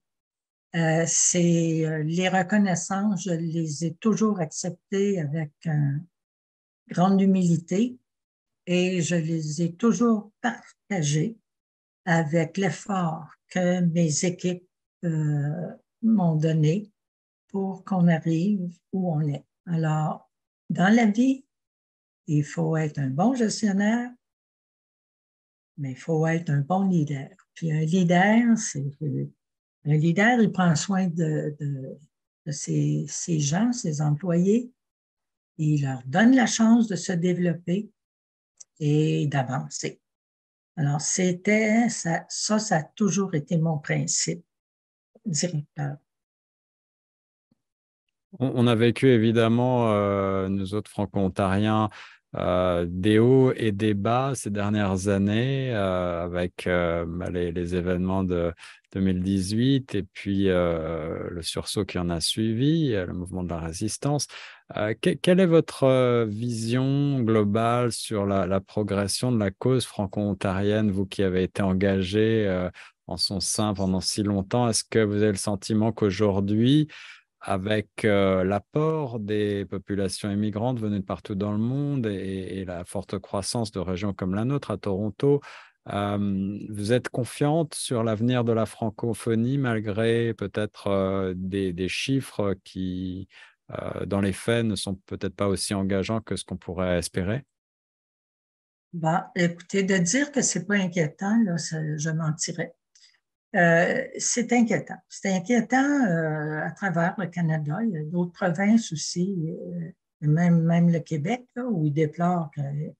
Les reconnaissances, je les ai toujours acceptées avec grande humilité et je les ai toujours partagées avec l'effort que mes équipes m'ont donné pour qu'on arrive où on est. Alors, dans la vie, il faut être un bon gestionnaire, mais il faut être un bon leader. Puis un leader, il prend soin de ses gens, ses employés. Il leur donne la chance de se développer. et d'avancer. Alors, ça a toujours été mon principe directeur. On a vécu évidemment, nous autres franco-ontariens, des hauts et des bas ces dernières années avec les événements de 2018 et puis le sursaut qui en a suivi, le mouvement de la résistance. Quelle est votre vision globale sur la progression de la cause franco-ontarienne, vous qui avez été engagé en son sein pendant si longtemps? Est-ce que vous avez le sentiment qu'aujourd'hui, avec l'apport des populations immigrantes venues de partout dans le monde et la forte croissance de régions comme la nôtre à Toronto, vous êtes confiante sur l'avenir de la francophonie malgré peut-être des chiffres qui, dans les faits, ne sont peut-être pas aussi engageants que ce qu'on pourrait espérer? Bon, écoutez, de dire que c'est pas inquiétant, là, je mentirais. C'est inquiétant. C'est inquiétant à travers le Canada. Il y a d'autres provinces aussi, même le Québec, là, où ils déplorent qu'il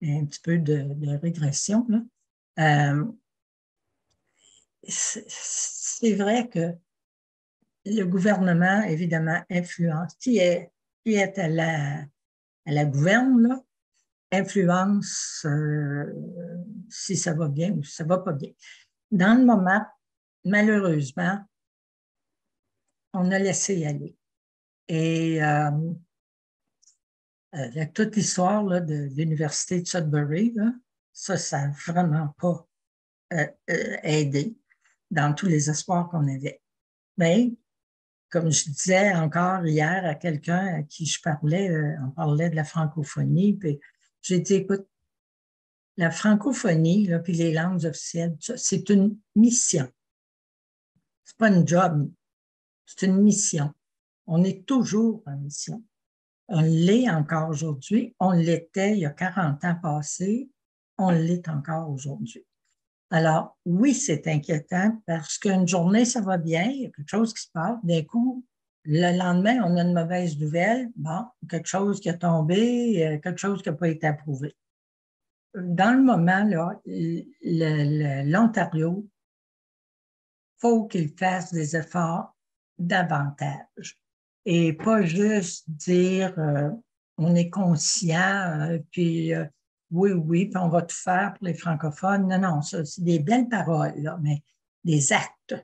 y a un petit peu de régression. Là. C'est vrai que le gouvernement, évidemment, influence, qui est à la gouverne, là, influence si ça va bien ou si ça va pas bien. Dans le moment, malheureusement, on a laissé y aller. Et avec toute l'histoire là, de l'Université de Sudbury, là, ça n'a vraiment pas aidé dans tous les espoirs qu'on avait. Mais, comme je disais encore hier à quelqu'un à qui je parlais, on parlait de la francophonie, puis j'ai dit, écoute, la francophonie, là, puis les langues officielles, c'est une mission. C'est pas une job, c'est une mission. On est toujours en mission. On l'est encore aujourd'hui. On l'était il y a 40 ans passés. On l'est encore aujourd'hui. Alors, oui, c'est inquiétant parce qu'une journée, ça va bien, il y a quelque chose qui se passe. D'un coup, le lendemain, on a une mauvaise nouvelle. Bon, quelque chose qui a tombé, quelque chose qui n'a pas été approuvé. Dans le moment, là, l'Ontario, il faut qu'il fasse des efforts davantage. Et pas juste dire on est conscient, puis oui, puis on va tout faire pour les francophones. Non, non, ça, c'est des belles paroles, là, mais des actes.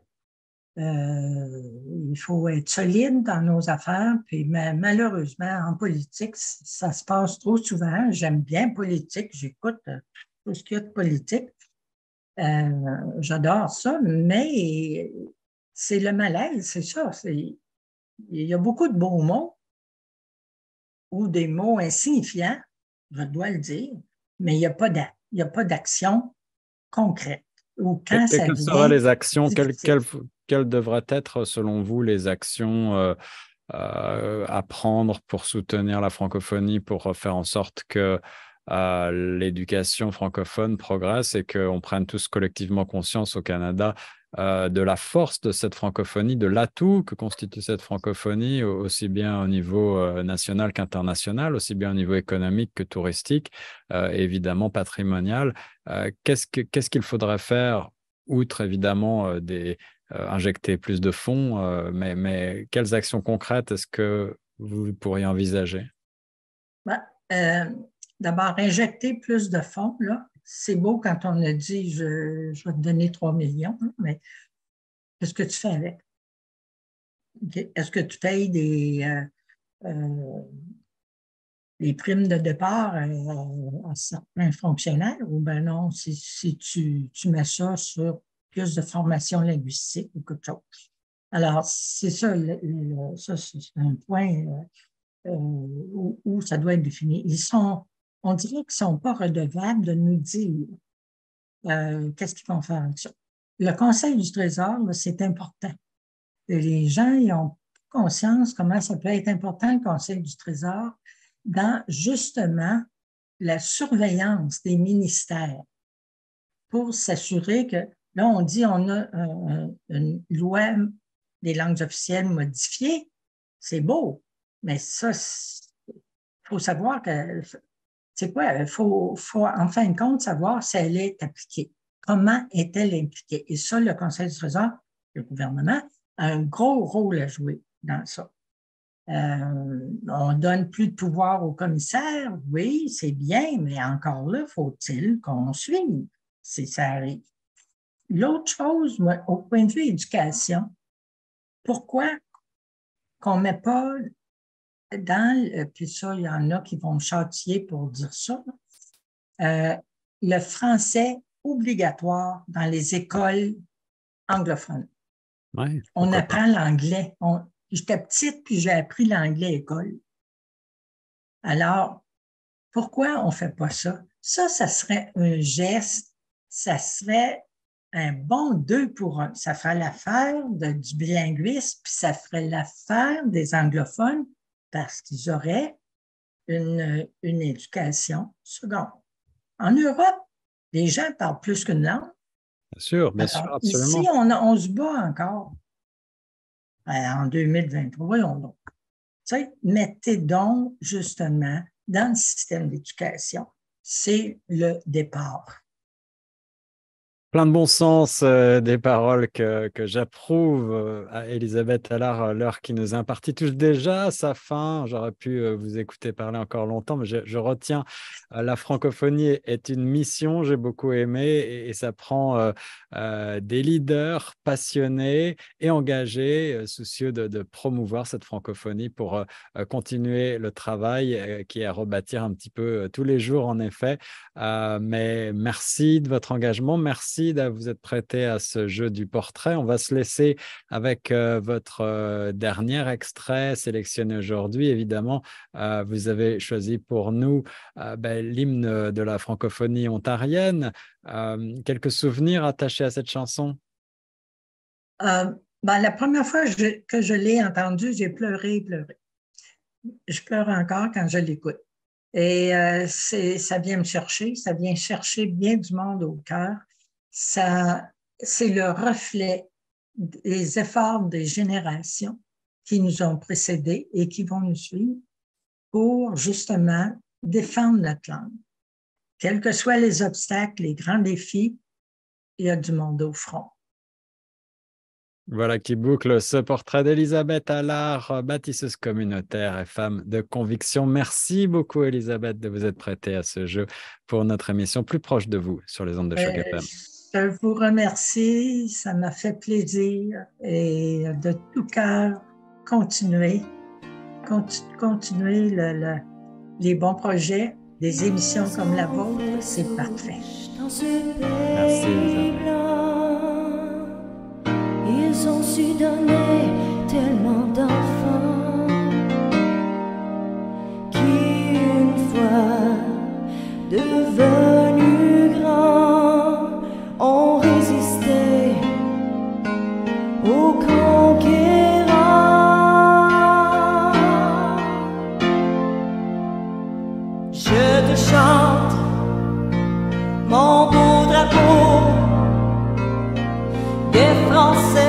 Il faut être solide dans nos affaires, puis malheureusement, en politique, ça se passe trop souvent. J'aime bien politique, j'écoute tout ce qu'il y a de politique. J'adore ça, mais c'est le malaise, c'est ça. Il y a beaucoup de beaux mots ou des mots insignifiants, je dois le dire, mais il n'y a pas d'action concrète. Ou quand ça Quelles vient, seraient les actions, difficile. quelles devraient être, selon vous, les actions à prendre pour soutenir la francophonie, pour faire en sorte que l'éducation francophone progresse et qu'on prenne tous collectivement conscience au Canada de la force de cette francophonie, de l'atout que constitue cette francophonie, aussi bien au niveau national qu'international, aussi bien au niveau économique que touristique, évidemment patrimonial. Qu'est-ce qu'il faudrait faire, outre évidemment injecter plus de fonds, mais quelles actions concrètes est-ce que vous pourriez envisager? Ben, d'abord, injecter plus de fonds, là, c'est beau quand on a dit je vais te donner 3 millions, hein, mais qu'est-ce que tu fais avec? Okay. Est-ce que tu payes des primes de départ à certains fonctionnaires ou ben non, si tu mets ça sur plus de formation linguistique ou quelque chose. Alors, c'est ça, ça c'est un point où ça doit être défini. On dirait qu'ils ne sont pas redevables de nous dire qu'est-ce qu'ils vont faire avec ça. Le Conseil du Trésor, là, c'est important. Et les gens ils ont conscience comment ça peut être important, le Conseil du Trésor, dans justement la surveillance des ministères pour s'assurer que, là, on dit on a une loi des langues officielles modifiée. C'est beau, mais ça, il faut savoir que c'est quoi? Il faut, en fin de compte, savoir si elle est appliquée. Comment est-elle impliquée? Et ça, le Conseil du Trésor, le gouvernement, a un gros rôle à jouer dans ça. On donne plus de pouvoir au commissaire, oui, c'est bien, mais encore là, faut-il qu'on suive si ça arrive. L'autre chose, moi, au point de vue éducation, pourquoi qu'on ne met pas puis ça, il y en a qui vont me châtier pour dire ça, le français obligatoire dans les écoles anglophones. Ouais, on apprend l'anglais. J'étais petite, puis j'ai appris l'anglais à l'école. Alors, pourquoi on ne fait pas ça? Ça serait un geste, ça serait un bon 2 pour 1. Ça ferait l'affaire du bilinguisme, puis ça ferait l'affaire des anglophones parce qu'ils auraient une éducation seconde. En Europe, les gens parlent plus qu'une langue. Bien sûr, absolument. Ici, on se bat encore. En 2023, voyons donc. Tu sais, mettez donc, justement, dans le système d'éducation, c'est le départ. Plein de bon sens, des paroles que j'approuve à Elisabeth Allard. L'heure qui nous est impartie touche déjà à sa fin. J'aurais pu vous écouter parler encore longtemps, mais je retiens la francophonie est une mission, j'ai beaucoup aimé, et ça prend des leaders passionnés et engagés, soucieux de promouvoir cette francophonie pour continuer le travail qui est à rebâtir un petit peu tous les jours, en effet. Mais merci de votre engagement, merci de vous être prêté à ce jeu du portrait. On va se laisser avec votre dernier extrait sélectionné aujourd'hui. Évidemment, vous avez choisi pour nous l'hymne de la francophonie ontarienne. Quelques souvenirs attachés à cette chanson? La première fois que je l'ai entendue, j'ai pleuré. Je pleure encore quand je l'écoute. Et ça vient me chercher, ça vient chercher bien du monde au cœur. C'est le reflet des efforts des générations qui nous ont précédés et qui vont nous suivre pour justement défendre notre langue. Quels que soient les obstacles, les grands défis, il y a du monde au front. Voilà qui boucle ce portrait d'Elisabeth Allard, bâtisseuse communautaire et femme de conviction. Merci beaucoup, Elisabeth, de vous être prêtée à ce jeu pour notre émission Plus proche de vous sur les ondes de Choc FM. Je vous remercie, ça m'a fait plaisir et de tout cœur, continuer les bons projets, des émissions comme la vôtre, c'est parfait. Merci, Elisabeth. Ils ont su donner tellement d'enfants qui, une fois devenus grands, ont résisté aux conquérants. Je te chante mon beau drapeau des Français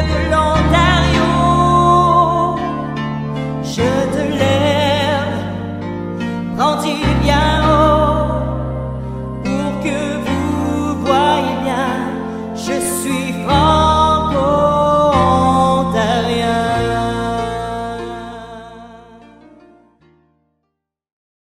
de l'Ontario. Je te lève, prends-tu bien